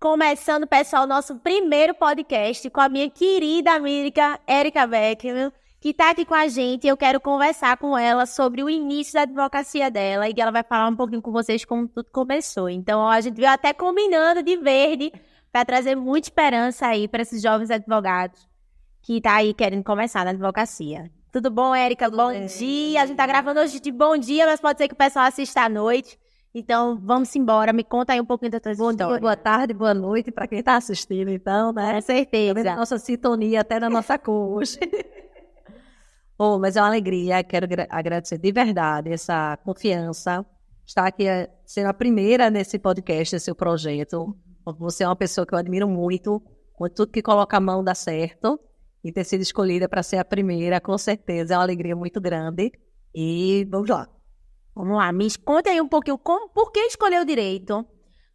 Começando, pessoal, nosso primeiro podcast com a minha querida amiga Érica Beckman, que está aqui com a gente. Eu quero conversar com ela sobre o início da advocacia dela e ela vai falar um pouquinho com vocês como tudo começou. Então, ó, a gente veio até combinando de verde para trazer muita esperança aí para esses jovens advogados que tá aí querendo começar na advocacia. Tudo bom, Érica? Bom dia. A gente tá gravando hoje de bom dia, mas pode ser que o pessoal assista à noite. Então, vamos embora. Me conta aí um pouquinho da tua história. Bom dia, boa tarde, boa noite para quem está assistindo, então, né? Com certeza. Tá nossa sintonia até na nossa cor hoje. Mas é uma alegria. Quero agradecer de verdade essa confiança. Estar aqui sendo a primeira nesse podcast, esse seu projeto. Você é uma pessoa que eu admiro muito. Com tudo que coloca a mão dá certo. E ter sido escolhida para ser a primeira, com certeza, é uma alegria muito grande. E vamos lá. Vamos lá, me conta aí um pouquinho por que escolheu direito?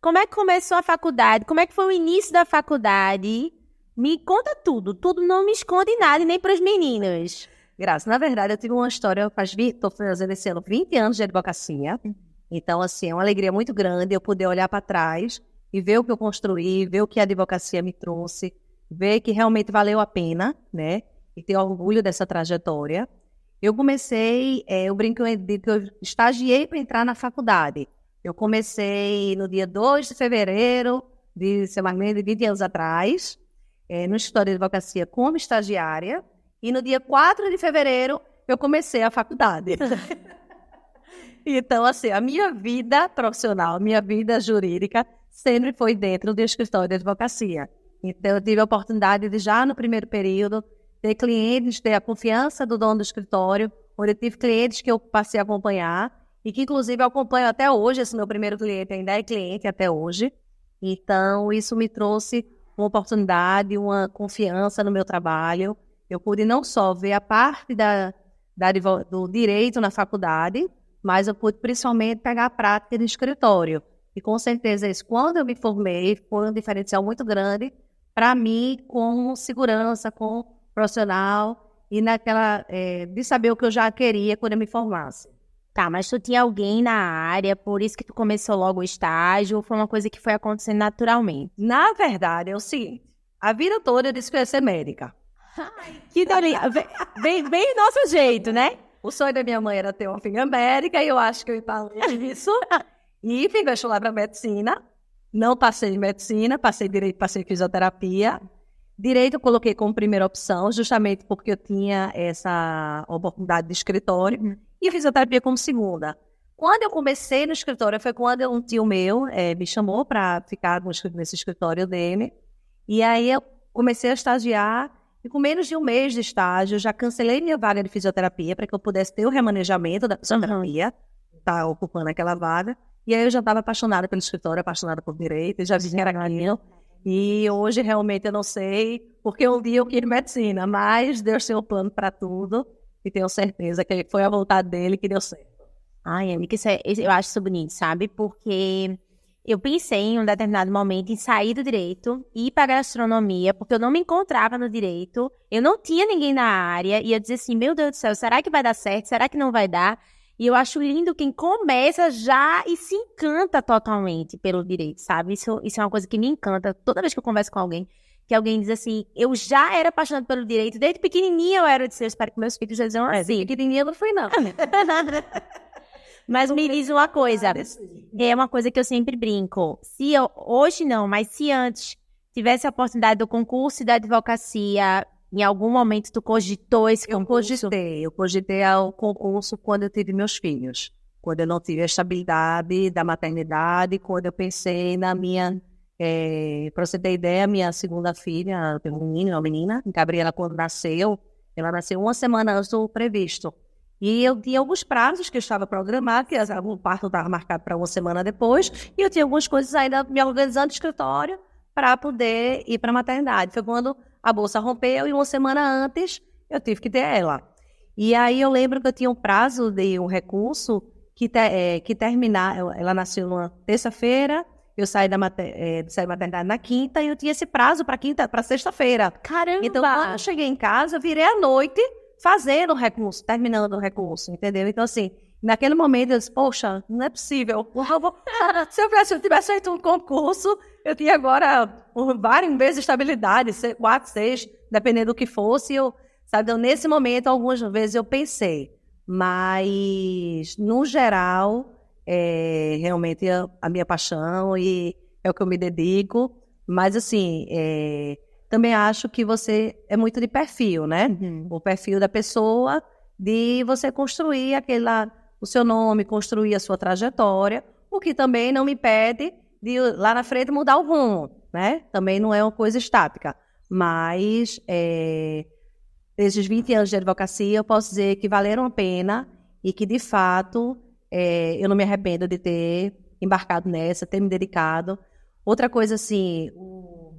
Como é que começou a faculdade? Como é que foi o início da faculdade? Me conta tudo. Tudo, não me esconde nada, nem para os meninos. Graças. Na verdade, eu tive uma história, estou fazendo esse ano 20 anos de advocacia. Então, assim, é uma alegria muito grande eu poder olhar para trás e ver o que eu construí, ver o que a advocacia me trouxe, ver que realmente valeu a pena, né? E ter orgulho dessa trajetória. Eu comecei, eu brinco de que eu estagiei para entrar na faculdade. Eu comecei no dia 2 de fevereiro, de mais ou menos 20 anos atrás, no escritório de advocacia como estagiária, e no dia 4 de fevereiro eu comecei a faculdade. Então, assim, a minha vida profissional, a minha vida jurídica, sempre foi dentro do escritório de advocacia. Então, eu tive a oportunidade de, já no primeiro período, ter clientes, ter a confiança do dono do escritório, onde eu tive clientes que eu passei a acompanhar, e que, inclusive, eu acompanho até hoje. Esse meu primeiro cliente ainda é cliente até hoje. Então, isso me trouxe uma oportunidade, uma confiança no meu trabalho. Eu pude não só ver a parte do direito na faculdade, mas eu pude principalmente pegar a prática de escritório. E com certeza isso, quando eu me formei, foi um diferencial muito grande para mim, com segurança, com profissional, e de saber o que eu já queria quando eu me formasse. Tá, mas tu tinha alguém na área, por isso que tu começou logo o estágio, ou foi uma coisa que foi acontecendo naturalmente? Na verdade, é o seguinte, a vida toda eu disse que eu ia ser médica. Ai, que delícia. Bem do nosso jeito, né? O sonho da minha mãe era ter uma filha médica, e eu acho que eu ia fazer isso. E fui vestibular para medicina. Não passei em medicina, passei direito, passei em fisioterapia. Direito eu coloquei como primeira opção, justamente porque eu tinha essa oportunidade de escritório. E fisioterapia como segunda. Quando eu comecei no escritório, foi quando um tio meu me chamou para ficar nesse escritório dele. E aí eu comecei a estagiar. E com menos de um mês de estágio, eu já cancelei minha vaga de fisioterapia para que eu pudesse ter o remanejamento da fisioterapia, tá ocupando aquela vaga. E aí eu já estava apaixonada pelo escritório, apaixonada por direito, já vi que era aquilo. E hoje realmente eu não sei, porque um dia eu quis medicina, mas Deus tem um plano para tudo e tenho certeza que foi a vontade dele que deu certo. Ai, amiga, eu acho isso bonito, sabe? Porque eu pensei em um determinado momento em sair do direito e ir para a gastronomia, porque eu não me encontrava no direito, eu não tinha ninguém na área, e eu dizia assim, meu Deus do céu, será que vai dar certo? Será que não vai dar? E eu acho lindo quem começa já e se encanta totalmente pelo direito, sabe? Isso é uma coisa que me encanta. Toda vez que eu converso com alguém, que alguém diz assim, eu já era apaixonada pelo direito, desde pequenininha eu era, eu espero que meus filhos já dizem assim. Pequenininha não fui, não. Mas me diz uma coisa, é uma coisa que eu sempre brinco. Hoje não, mas se antes tivesse a oportunidade do concurso e da advocacia, em algum momento tu cogitou esse concurso? Eu cogitei ao concurso quando eu tive meus filhos. Quando eu não tive a estabilidade da maternidade, quando eu pensei na minha... para você ter ideia, minha segunda filha, eu tenho um menino e uma menina, Gabriela, quando nasceu, ela nasceu uma semana antes do previsto. E eu tinha alguns prazos que eu estava programado, que o parto estava marcado para uma semana depois, e eu tinha algumas coisas ainda me organizando no escritório para poder ir para a maternidade. Foi quando a bolsa rompeu e uma semana antes eu tive que ter ela. E aí eu lembro que eu tinha um prazo de um recurso que terminar. Ela nasceu numa terça-feira, eu saí da maternidade na quinta, e eu tinha esse prazo para sexta-feira. Caramba! Então, quando eu cheguei em casa, eu virei à noite fazendo o recurso, terminando o recurso, entendeu? Então, assim, naquele momento eu disse, poxa, não é possível. Se eu tivesse feito um concurso, eu tinha agora várias vezes estabilidade, 4, 6, dependendo do que fosse. Sabe, então, nesse momento, algumas vezes eu pensei, mas, no geral, realmente a minha paixão e é o que eu me dedico. Mas, assim, também acho que você é muito de perfil, né? O perfil da pessoa, de você construir o seu nome, construir a sua trajetória, o que também não me impede de, lá na frente, mudar o rumo, né? Também não é uma coisa estática. Mas, desses 20 anos de advocacia, eu posso dizer que valeram a pena e que, de fato, eu não me arrependo de ter embarcado nessa, ter me dedicado. Outra coisa, assim,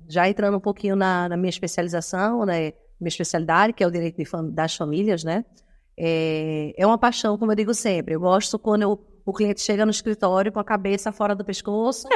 já entrando um pouquinho na minha especialização, né, minha especialidade, que é o direito das famílias, né? É uma paixão, como eu digo sempre. Eu gosto quando o cliente chega no escritório com a cabeça fora do pescoço,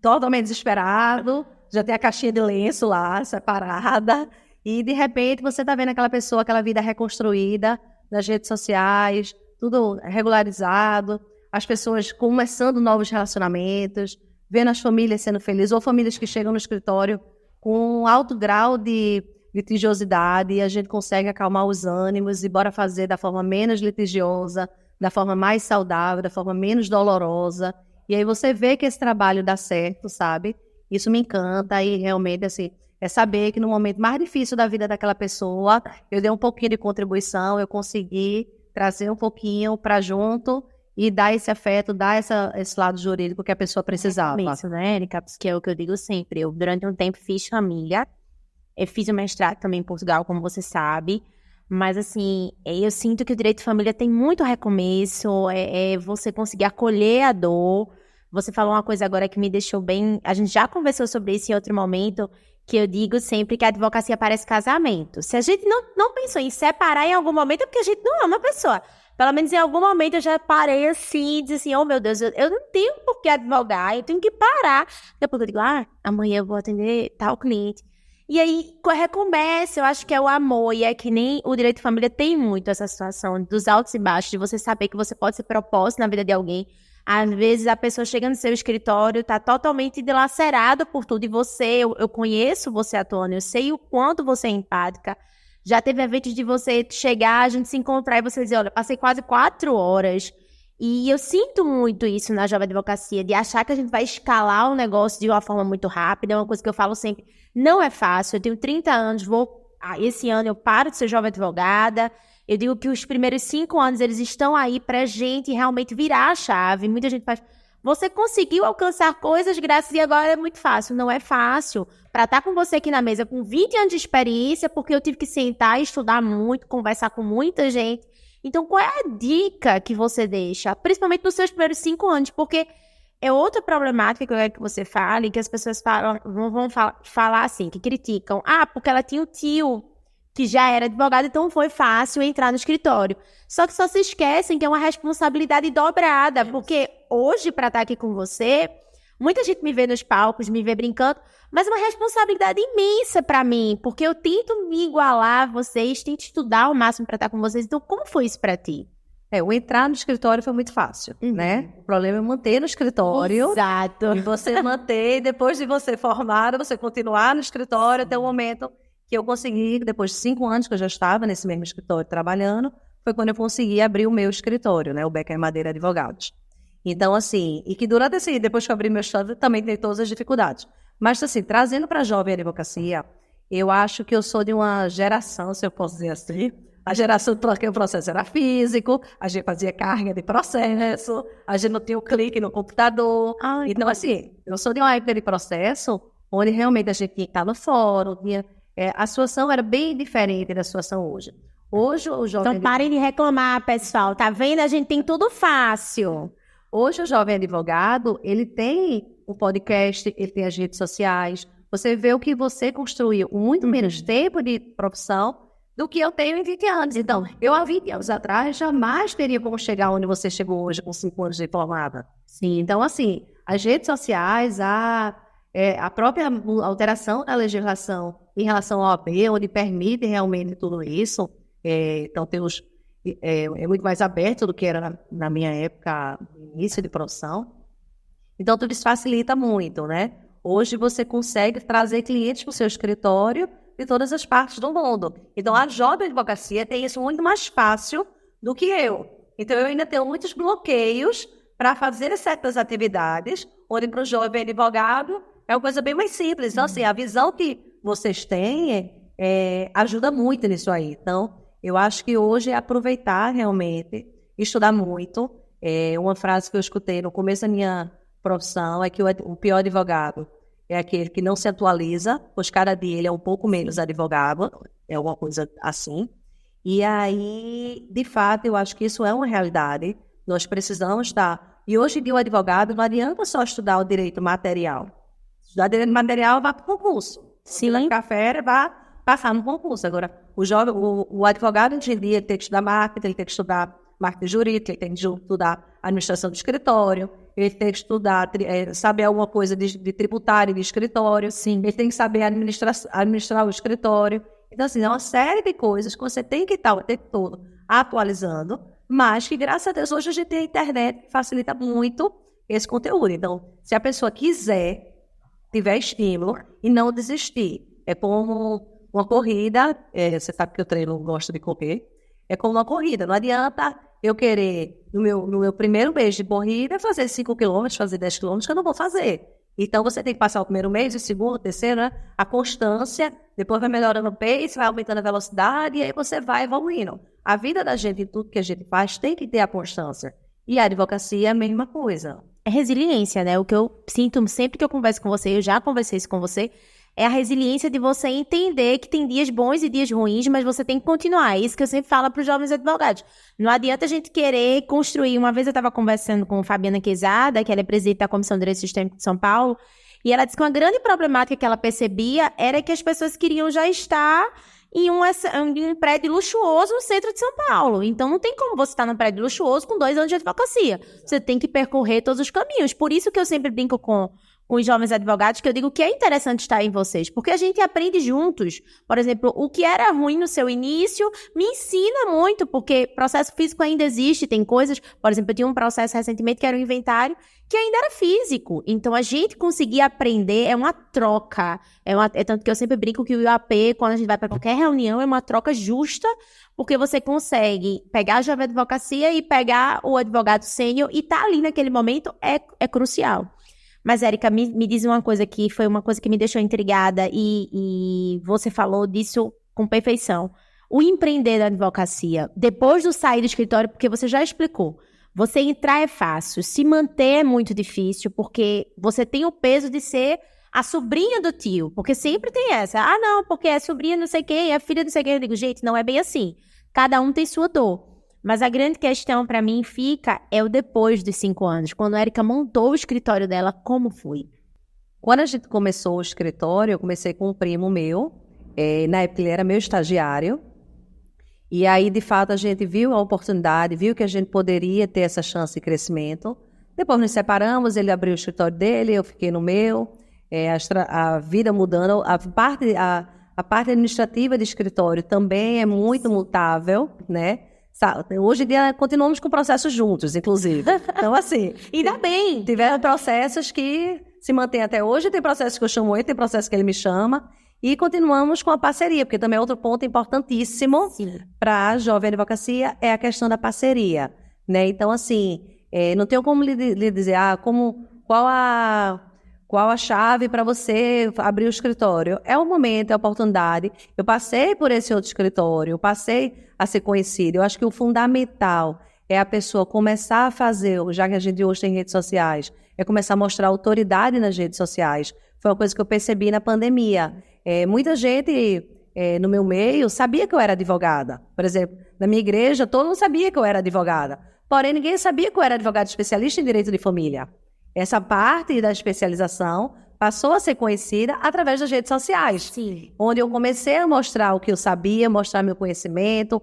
totalmente desesperado, já tem a caixinha de lenço lá, separada, e de repente você está vendo aquela pessoa, aquela vida reconstruída nas redes sociais, tudo regularizado, as pessoas começando novos relacionamentos, vendo as famílias sendo felizes, ou famílias que chegam no escritório com um alto grau de litigiosidade, e a gente consegue acalmar os ânimos e bora fazer da forma menos litigiosa, da forma mais saudável, da forma menos dolorosa. E aí você vê que esse trabalho dá certo, sabe? Isso me encanta e realmente, assim, é saber que no momento mais difícil da vida daquela pessoa, eu dei um pouquinho de contribuição, eu consegui trazer um pouquinho para junto e dar esse afeto, dar esse lado jurídico que a pessoa precisava. Isso, né, Érica? Que é o que eu digo sempre. Eu, durante um tempo, fiz família. Eu fiz o mestrado também em Portugal, como você sabe. Mas, assim, eu sinto que o direito de família tem muito recomeço. Você conseguir acolher a dor. Você falou uma coisa agora que me deixou bem... A gente já conversou sobre isso em outro momento, que eu digo sempre que a advocacia parece casamento. Se a gente não pensou em separar em algum momento, é porque a gente não ama a pessoa. Pelo menos em algum momento eu já parei assim, e disse assim, oh meu Deus, eu não tenho por que advogar, eu tenho que parar. Depois eu digo, amanhã eu vou atender tal cliente. E aí recomeça, eu acho que é o amor, e é que nem o direito de família tem muito essa situação dos altos e baixos, de você saber que você pode ser propósito na vida de alguém. Às vezes a pessoa chega no seu escritório, tá totalmente dilacerado por tudo, e eu conheço você atuando, eu sei o quanto você é empática. Já teve eventos de você chegar, a gente se encontrar e você dizer, olha, passei quase 4 horas. E eu sinto muito isso na Jovem Advocacia, de achar que a gente vai escalar o negócio de uma forma muito rápida. É uma coisa que eu falo sempre, não é fácil. Eu tenho 30 anos, esse ano eu paro de ser jovem advogada. Eu digo que os primeiros 5 anos, eles estão aí pra gente realmente virar a chave. Muita gente faz... Você conseguiu alcançar coisas graças e agora é muito fácil. Não é fácil. Para estar com você aqui na mesa com 20 anos de experiência, porque eu tive que sentar e estudar muito, conversar com muita gente. Então, qual é a dica que você deixa? Principalmente nos seus primeiros 5 anos, porque é outra problemática que eu quero que você fale, que as pessoas vão falar assim, que criticam. Porque ela tinha um tio que já era advogado, então foi fácil entrar no escritório. Só que só se esquecem que é uma responsabilidade dobrada, porque hoje, para estar aqui com você, muita gente me vê nos palcos, me vê brincando, mas é uma responsabilidade imensa para mim, porque eu tento me igualar a vocês, tento estudar ao máximo para estar com vocês. Então, como foi isso para ti? O entrar no escritório foi muito fácil, né? O problema é manter no escritório. Exato. E você manter, depois de você formada, você continuar no escritório até o momento que eu consegui, depois de 5 anos que eu já estava nesse mesmo escritório trabalhando, foi quando eu consegui abrir o meu escritório, né? O Becker Madeira Advogados. Então, assim, e que durante depois que eu abri meu escritório, também tem todas as dificuldades. Mas, assim, trazendo para a Jovem Advocacia, eu acho que eu sou de uma geração, se eu posso dizer assim, a geração que o processo era físico, a gente fazia carga de processo, a gente não tinha o clique no computador. Então, assim, eu sou de uma época de processo onde realmente a gente tinha que estar no fórum, a situação era bem diferente da situação hoje. Hoje, o jovem... Então, parem de reclamar, pessoal. Tá vendo? A gente tem tudo fácil. Hoje, o jovem advogado, ele tem o podcast, ele tem as redes sociais. Você vê o que você construiu muito menos tempo de profissão do que eu tenho em 20 anos. Então, eu há 20 anos atrás jamais teria como chegar onde você chegou hoje com 5 anos de formada. Sim. Então, assim, as redes sociais, a própria alteração da legislação em relação ao OAB, onde permite realmente tudo isso. Então, tem é muito mais aberto do que era na minha época, início de profissão. Então, tudo isso facilita muito, né? Hoje você consegue trazer clientes para o seu escritório de todas as partes do mundo. Então, a jovem advocacia tem isso muito mais fácil do que eu. Então, eu ainda tenho muitos bloqueios para fazer certas atividades, onde para o jovem advogado é uma coisa bem mais simples. Então, assim, a visão que vocês têm ajuda muito nisso aí. Então, eu acho que hoje é aproveitar realmente, estudar muito. Uma frase que eu escutei no começo da minha profissão é que o pior advogado é aquele que não se atualiza, pois cada dia ele é um pouco menos advogado, é alguma coisa assim. E aí, de fato, eu acho que isso é uma realidade. Nós precisamos estar... E hoje em dia o advogado não adianta só estudar o direito material. Estudar direito material, vai para o concurso. Se lá em café, vai passar no concurso. Agora, o advogado hoje em dia ele tem que estudar marketing, ele tem que estudar marketing jurídico, ele tem que estudar administração de escritório, ele tem que estudar, saber alguma coisa de tributário, de escritório. Sim. Ele tem que saber administrar o escritório. Então, assim, é uma série de coisas que você tem que estar o tempo todo atualizando, mas que, graças a Deus, hoje a gente tem a internet que facilita muito esse conteúdo. Então, se a pessoa quiser, tiver estímulo e não desistir, é como uma corrida, você sabe que eu treino, gosto de correr, é como uma corrida, não adianta eu querer, no meu primeiro mês de corrida, fazer 5 quilômetros, fazer 10 quilômetros, que eu não vou fazer. Então, você tem que passar o primeiro mês, o segundo, o terceiro, né? A constância, depois vai melhorando o pace, vai aumentando a velocidade, e aí você vai evoluindo. A vida da gente, em tudo que a gente faz, tem que ter a constância. E a advocacia é a mesma coisa. É resiliência, né? O que eu sinto sempre que eu converso com você, eu já conversei isso com você, é a resiliência de você entender que tem dias bons e dias ruins, mas você tem que continuar. É isso que eu sempre falo para os jovens advogados. Não adianta a gente querer construir. Uma vez eu estava conversando com Fabiana Quezada, que ela é presidente da Comissão de Direito Sistêmico de São Paulo, e ela disse que uma grande problemática que ela percebia era que as pessoas queriam já estar em um prédio luxuoso no centro de São Paulo. Então, não tem como você estar num prédio luxuoso com 2 anos de advocacia. Você tem que percorrer todos os caminhos. Por isso que eu sempre brinco com os jovens advogados, que eu digo que é interessante estar em vocês, porque a gente aprende juntos. Por exemplo, o que era ruim no seu início me ensina muito, porque processo físico ainda existe, tem coisas, por exemplo, eu tinha um processo recentemente que era um inventário, que ainda era físico. Então, a gente conseguir aprender é uma troca. É tanto que eu sempre brinco que o IAP, quando a gente vai para qualquer reunião, é uma troca justa, porque você consegue pegar a jovem advocacia e pegar o advogado sênior e estar ali naquele momento é crucial. Mas, Érica, me diz uma coisa que foi uma coisa que me deixou intrigada e você falou disso com perfeição. O empreender da advocacia, depois do sair do escritório, porque você já explicou, você entrar é fácil, se manter é muito difícil, porque você tem o peso de ser a sobrinha do tio, porque sempre tem essa. Ah, não, porque é sobrinha não sei quem, é filha não sei quem. Eu digo, gente, não é bem assim. Cada um tem sua dor. Mas a grande questão para mim é o depois dos 5 anos. Quando a Érica montou o escritório dela, como foi? Quando a gente começou o escritório, eu comecei com um primo meu. Na época ele era meu estagiário. E aí, de fato, a gente viu a oportunidade, viu que a gente poderia ter essa chance de crescimento. Depois nos separamos, ele abriu o escritório dele, eu fiquei no meu. A vida mudando. A parte administrativa de escritório também é muito mutável, né? Hoje em dia, continuamos com processos juntos, inclusive. Então, assim, ainda bem. Tiveram processos que se mantêm até hoje, tem processos que eu chamo ele, tem processos que ele me chama, e continuamos com a parceria, porque também é outro ponto importantíssimo para a jovem advocacia, é a questão da parceria, né? Então, assim, não tenho como lhe dizer, qual a chave para você abrir o escritório. É o momento, é a oportunidade. Eu passei por esse outro escritório, eu passei a ser conhecida. Eu acho que o fundamental é a pessoa começar a fazer, já que a gente hoje tem redes sociais, é começar a mostrar autoridade nas redes sociais. Foi uma coisa que eu percebi na pandemia. Muita gente no meu meio sabia que eu era advogada. Por exemplo, na minha igreja, todo mundo sabia que eu era advogada. Porém, ninguém sabia que eu era advogada especialista em direito de família. Essa parte da especialização passou a ser conhecida através das redes sociais, onde eu comecei a mostrar o que eu sabia, mostrar meu conhecimento,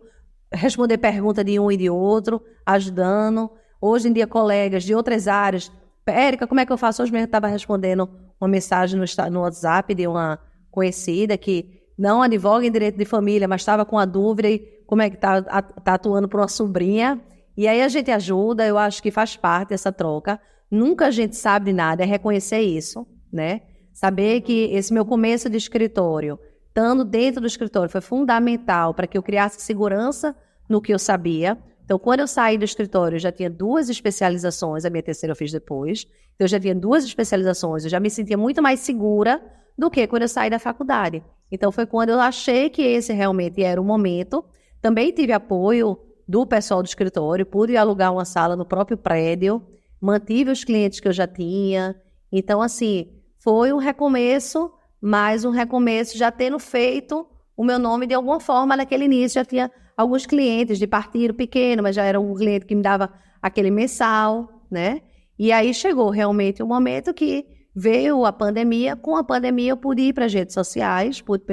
responder perguntas de um e de outro, ajudando. Hoje em dia, colegas de outras áreas, Érica, como é que eu faço? Hoje mesmo eu estava respondendo uma mensagem no WhatsApp de uma conhecida que não advoga em direito de família, mas estava com a dúvida e como é que tá atuando para uma sobrinha. E aí a gente ajuda, eu acho que faz parte dessa troca. Nunca a gente sabe de nada, é reconhecer isso, né? Saber que esse meu começo de escritório, estando dentro do escritório, foi fundamental para que eu criasse segurança no que eu sabia. Então, quando eu saí do escritório, eu já tinha 2 especializações, a minha terceira eu fiz depois. Então, eu já tinha 2 especializações, eu já me sentia muito mais segura do que quando eu saí da faculdade. Então, foi quando eu achei que esse realmente era o momento. Também tive apoio do pessoal do escritório, pude alugar uma sala no próprio prédio, mantive os clientes que eu já tinha. Então, assim, foi um recomeço, mas um recomeço já tendo feito o meu nome de alguma forma naquele início. Já tinha alguns clientes de partido pequeno, mas já era um cliente que me dava aquele mensal, né? E aí chegou realmente um momento que veio a pandemia. Com a pandemia eu pude ir para as redes sociais, pude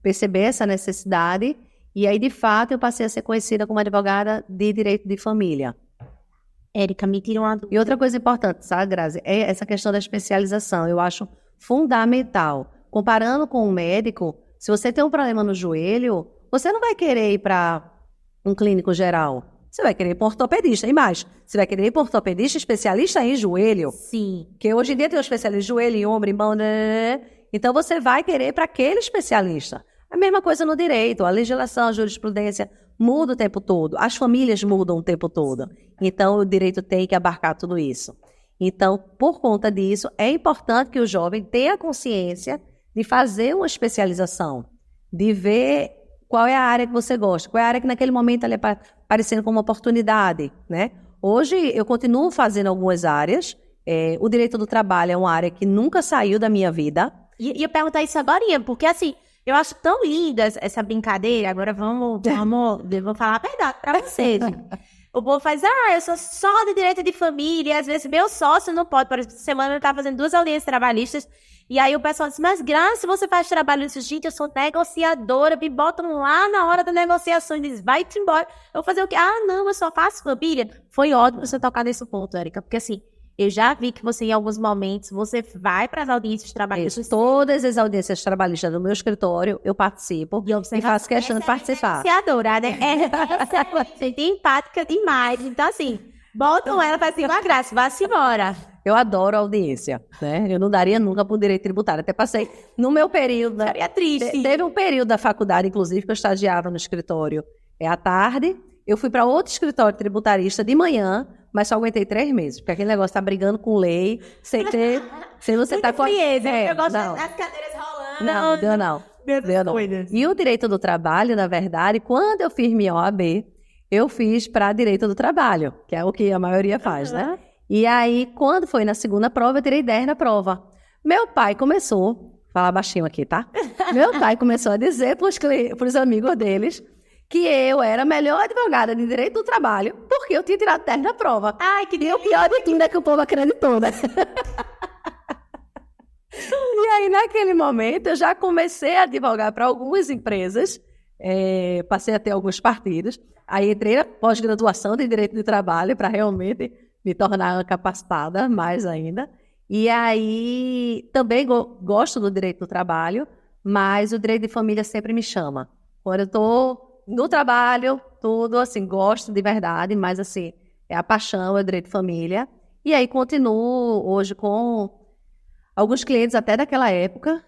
perceber essa necessidade. E aí, de fato, eu passei a ser conhecida como advogada de direito de família. Érica, me tira uma dúvida. E outra coisa importante, sabe, Grazi? É essa questão da especialização. Eu acho fundamental. Comparando com um médico, se você tem um problema no joelho, você não vai querer ir para um clínico geral. Você vai querer ir para um ortopedista. E mais, você vai querer ir para um ortopedista especialista em joelho. Sim. Porque hoje em dia tem um especialista em joelho, em ombro, em mão. Então, você vai querer ir para aquele especialista. A mesma coisa no direito, a legislação, a jurisprudência muda o tempo todo, as famílias mudam o tempo todo. Então, o direito tem que abarcar tudo isso. Então, por conta disso, é importante que o jovem tenha consciência de fazer uma especialização, de ver qual é a área que você gosta, qual é a área que naquele momento está aparecendo como oportunidade, né? Hoje, eu continuo fazendo algumas áreas. O direito do trabalho é uma área que nunca saiu da minha vida. E eu perguntar isso agora, porque assim, eu acho tão linda essa brincadeira. Agora vou falar a verdade pra vocês. O povo faz, eu sou só de direito de família. E às vezes meu sócio não pode. Por exemplo, essa semana eu tava fazendo 2 audiências trabalhistas. E aí o pessoal disse, mas Graça, você faz trabalho nisso? Gente, eu sou negociadora. Me botam lá na hora da negociação e diz, vai-te embora. Eu vou fazer o quê? Não, eu só faço família. Foi ótimo você tocar nesse ponto, Érica. Porque assim, eu já vi que você, em alguns momentos, você vai para as audiências trabalhistas. Todas as audiências trabalhistas do meu escritório, eu participo e faço questão de participar. Negociadora, né? Você é empática demais. Então, assim, botam ela para cima, Graça, vá-se embora. Eu adoro audiência, né? Eu não daria nunca para o direito tributário. Até passei no meu período. Seria triste. Teve um período da faculdade, inclusive, que eu estagiava no escritório à tarde. Eu fui para outro escritório tributarista de manhã, mas só aguentei 3 meses, porque aquele negócio tá brigando com lei, sem você tá com eu gosto das cadeiras rolando. Não, deu não. E o direito do trabalho, na verdade, quando eu fiz minha OAB, eu fiz para direito do trabalho, que é o que a maioria faz, né? E aí, quando foi na segunda prova, eu tirei 10 na prova. Meu pai começou, vou falar baixinho aqui, tá? Meu pai começou a dizer para os amigos deles que eu era a melhor advogada de direito do trabalho, porque eu tinha tirado 10 na prova. Ai, que o pior de tudo é que o povo acreditou, né? E aí, naquele momento, eu já comecei a advogar para algumas empresas, passei a ter alguns partidos, aí entrei na pós-graduação de direito do trabalho para realmente me tornar capacitada mais ainda. E aí, também gosto do direito do trabalho, mas o direito de família sempre me chama. Quando eu estou no trabalho, tudo assim, gosto de verdade, mas assim, é a paixão, é o direito de família. E aí continuo hoje com alguns clientes até daquela época,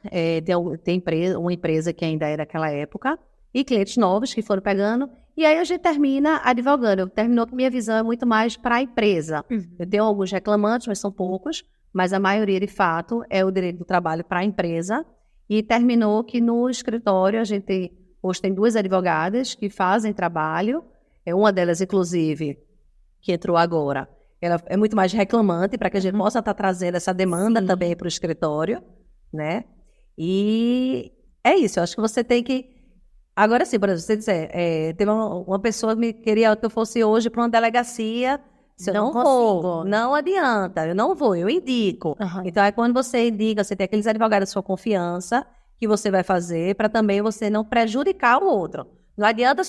tem uma empresa que ainda é daquela época, e clientes novos que foram pegando, e aí a gente termina advogando. Terminou que minha visão é muito mais para a empresa. Eu tenho alguns reclamantes, mas são poucos, mas a maioria, de fato, é o direito do trabalho para a empresa. E terminou que no escritório a gente hoje tem 2 advogadas que fazem trabalho, uma delas, inclusive, que entrou agora, ela é muito mais reclamante para que a gente possa estar trazendo essa demanda também para o escritório, né? E é isso, eu acho que você tem que... Agora sim, por exemplo, você dizer, teve uma pessoa que queria que eu fosse hoje para uma delegacia, se eu não vou, não adianta, eu não vou, eu indico. Então, é quando você indica, você tem aqueles advogados de sua confiança, que você vai fazer para também você não prejudicar o outro. Não adianta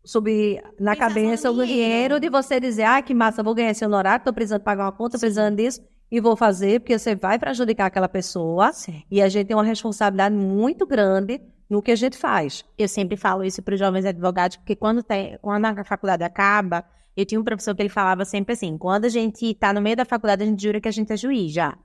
subir na cabeça o dinheiro de você dizer, que massa, vou ganhar esse honorário, estou precisando pagar uma conta, estou precisando disso, e vou fazer, porque você vai prejudicar aquela pessoa. Sim. E a gente tem uma responsabilidade muito grande no que a gente faz. Eu sempre falo isso para os jovens advogados, porque quando a faculdade acaba, eu tinha um professor que ele falava sempre assim, quando a gente está no meio da faculdade, a gente jura que a gente é juiz já.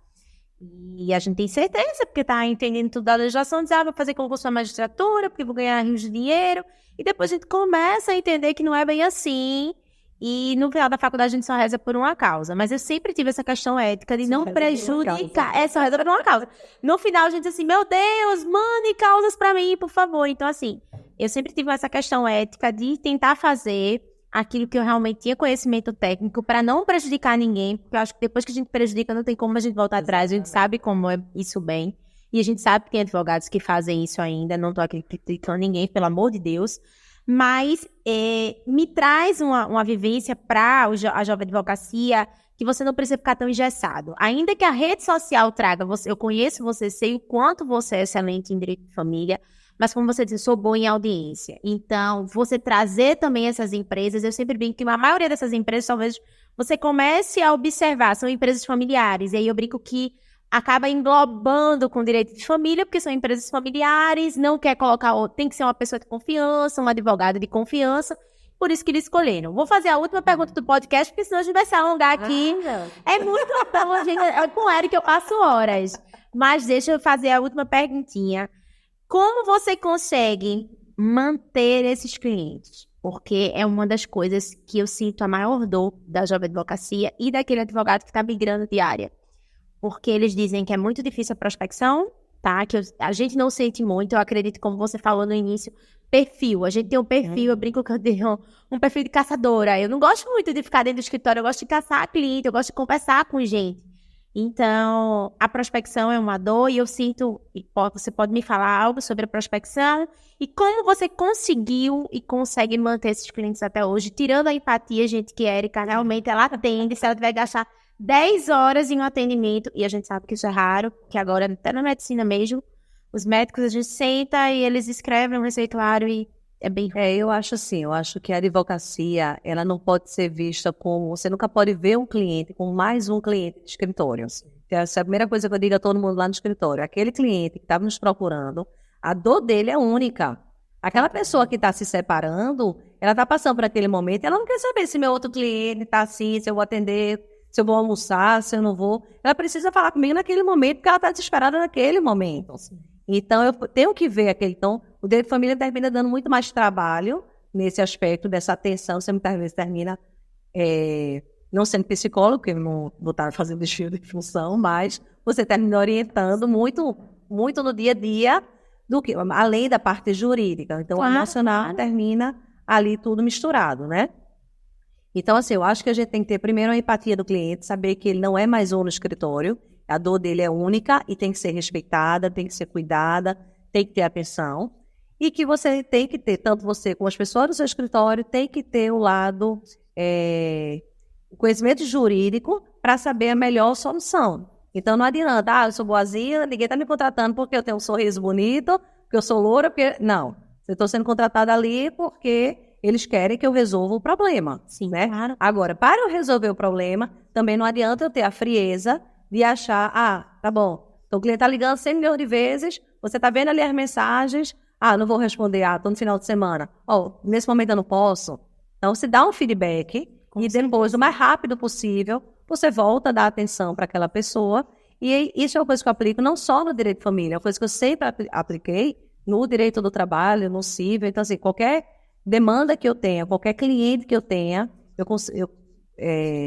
E a gente tem certeza, porque está entendendo tudo da legislação, diz, vou fazer concurso na magistratura, porque vou ganhar rios de dinheiro. E depois a gente começa a entender que não é bem assim. E no final da faculdade a gente só reza por uma causa. Mas eu sempre tive essa questão ética de não prejudicar. Só reza por uma causa. No final a gente diz assim, meu Deus, mande causas pra mim, por favor. Então assim, eu sempre tive essa questão ética de tentar fazer aquilo que eu realmente tinha conhecimento técnico para não prejudicar ninguém. Porque eu acho que depois que a gente prejudica não tem como a gente voltar atrás. A gente sabe como é isso bem. E a gente sabe que tem advogados que fazem isso ainda. Não tô aqui criticando ninguém, pelo amor de Deus. Mas me traz uma vivência para a jovem advocacia que você não precisa ficar tão engessado. Ainda que a rede social traga, eu conheço você, sei o quanto você é excelente em direito de família, mas como você disse, eu sou boa em audiência. Então, você trazer também essas empresas, eu sempre brinco que a maioria dessas empresas, talvez você comece a observar, são empresas familiares, e aí eu brinco que acaba englobando com direito de família, porque são empresas familiares, não quer colocar, tem que ser uma pessoa de confiança, um advogado de confiança, por isso que eles escolheram. Vou fazer a última pergunta do podcast, porque senão a gente vai se alongar aqui. É muito bom, com o Eric eu passo horas. Mas deixa eu fazer a última perguntinha. Como você consegue manter esses clientes? Porque é uma das coisas que eu sinto a maior dor da jovem advocacia e daquele advogado que está migrando de área. Porque eles dizem que é muito difícil a prospecção, tá? Que a gente não sente muito, eu acredito, como você falou no início, perfil. A gente tem um perfil, eu brinco que eu tenho um perfil de caçadora. Eu não gosto muito de ficar dentro do escritório, eu gosto de caçar cliente, eu gosto de conversar com gente. Então, a prospecção é uma dor e eu sinto, você pode me falar algo sobre a prospecção e como você conseguiu e consegue manter esses clientes até hoje, tirando a empatia, gente, que a Erika realmente, ela atende, se ela tiver que gastar 10 horas em um atendimento, e a gente sabe que isso é raro, que agora até na medicina mesmo, os médicos a gente senta e eles escrevem um receituário e é bem... eu acho assim, eu acho que a advocacia, ela não pode ser vista como, você nunca pode ver um cliente com mais um cliente de escritório. Essa é a primeira coisa que eu digo a todo mundo lá no escritório, aquele cliente que estava nos procurando, a dor dele é única. Aquela pessoa que está se separando, ela está passando por aquele momento, ela não quer saber se meu outro cliente está assim, se eu vou atender, se eu vou almoçar, se eu não vou. Ela precisa falar comigo naquele momento, porque ela está desesperada naquele momento. Então, eu tenho que ver aquele... Então, o direito de família termina dando muito mais trabalho nesse aspecto dessa atenção. Você muitas vezes termina não sendo psicólogo, porque não está fazendo desvio de função, mas você termina orientando muito, muito no dia a dia, além da parte jurídica. Então, o emocional termina ali tudo misturado, né? Então, assim, eu acho que a gente tem que ter primeiro a empatia do cliente, saber que ele não é mais um no escritório, a dor dele é única e tem que ser respeitada, tem que ser cuidada, tem que ter atenção. E que você tem que ter, tanto você como as pessoas do seu escritório, tem que ter o lado, o conhecimento jurídico para saber a melhor solução. Então, não adianta, eu sou boazinha, ninguém está me contratando porque eu tenho um sorriso bonito, porque eu sou loura, porque... Não, eu estou sendo contratada ali porque... Eles querem que eu resolva o problema, sim, né? Claro. Agora, para eu resolver o problema, também não adianta eu ter a frieza de achar, tá bom, então o cliente está ligando 100 milhões de vezes, você está vendo ali as mensagens, não vou responder, estou no final de semana, nesse momento eu não posso. Então, você dá um feedback e depois, o mais rápido possível, você volta a dar atenção para aquela pessoa. E isso é uma coisa que eu aplico não só no direito de família, é uma coisa que eu sempre apliquei no direito do trabalho, no civil. Então, assim, qualquer demanda que eu tenha, qualquer cliente que eu tenha, eu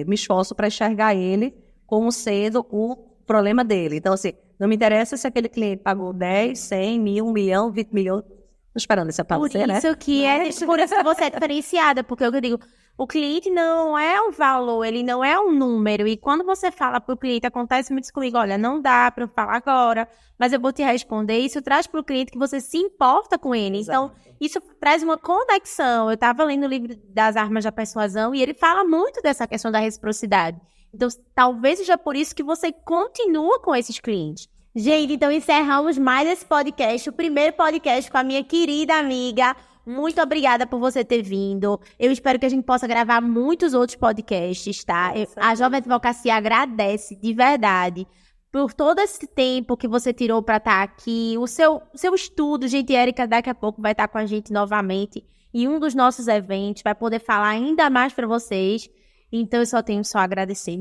me esforço para enxergar ele como sendo o problema dele. Então, assim, não me interessa se aquele cliente pagou 10, 100, 1.000, 1 milhão, 20 milhões. Estou esperando isso aparecer, né? Por isso que você é diferenciada, porque eu digo, o cliente não é um valor, ele não é um número. E quando você fala para o cliente, acontece muito isso comigo, olha, não dá para eu falar agora, mas eu vou te responder. Isso traz para o cliente que você se importa com ele. Exato. Então, isso traz uma conexão. Eu estava lendo o livro das Armas da Persuasão e ele fala muito dessa questão da reciprocidade. Então, talvez seja por isso que você continua com esses clientes. Gente, então encerramos mais esse podcast, o primeiro podcast com a minha querida amiga. Muito obrigada por você ter vindo. Eu espero que a gente possa gravar muitos outros podcasts, tá? A Jovem Advocacia agradece, de verdade, por todo esse tempo que você tirou para estar aqui, o seu estudo. Gente, Érica daqui a pouco vai estar com a gente novamente em um dos nossos eventos, vai poder falar ainda mais para vocês. Então, eu só tenho a agradecer.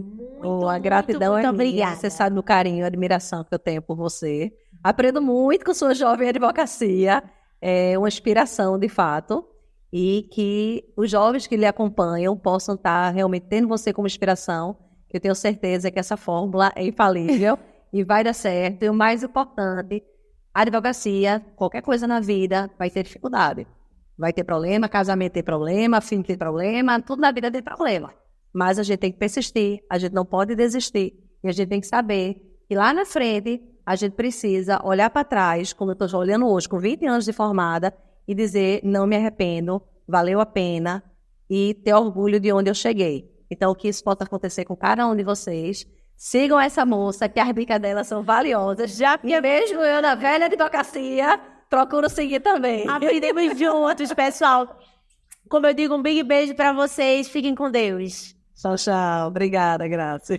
A gratidão muito é minha. obrigada. Você sabe do carinho e admiração que eu tenho por você. Aprendo muito com sua jovem advocacia. É uma inspiração, de fato. E que os jovens que lhe acompanham possam estar realmente tendo você como inspiração. Eu tenho certeza que essa fórmula é infalível e vai dar certo. E o mais importante, a advocacia, qualquer coisa na vida, vai ter dificuldade. Vai ter problema, casamento tem problema, filho tem problema, tudo na vida tem problema. Mas a gente tem que persistir, a gente não pode desistir. E a gente tem que saber que lá na frente a gente precisa olhar para trás, como eu estou olhando hoje, com 20 anos de formada, e dizer, não me arrependo, valeu a pena, e ter orgulho de onde eu cheguei. Então, que isso possa acontecer com cada um de vocês. Sigam essa moça, que as dicas dela são valiosas. Já que mesmo eu, na velha advocacia, procuro seguir também. Aprendemos juntos, pessoal. Como eu digo, um big beijo para vocês. Fiquem com Deus. Tchau, tchau. Obrigada, Graça.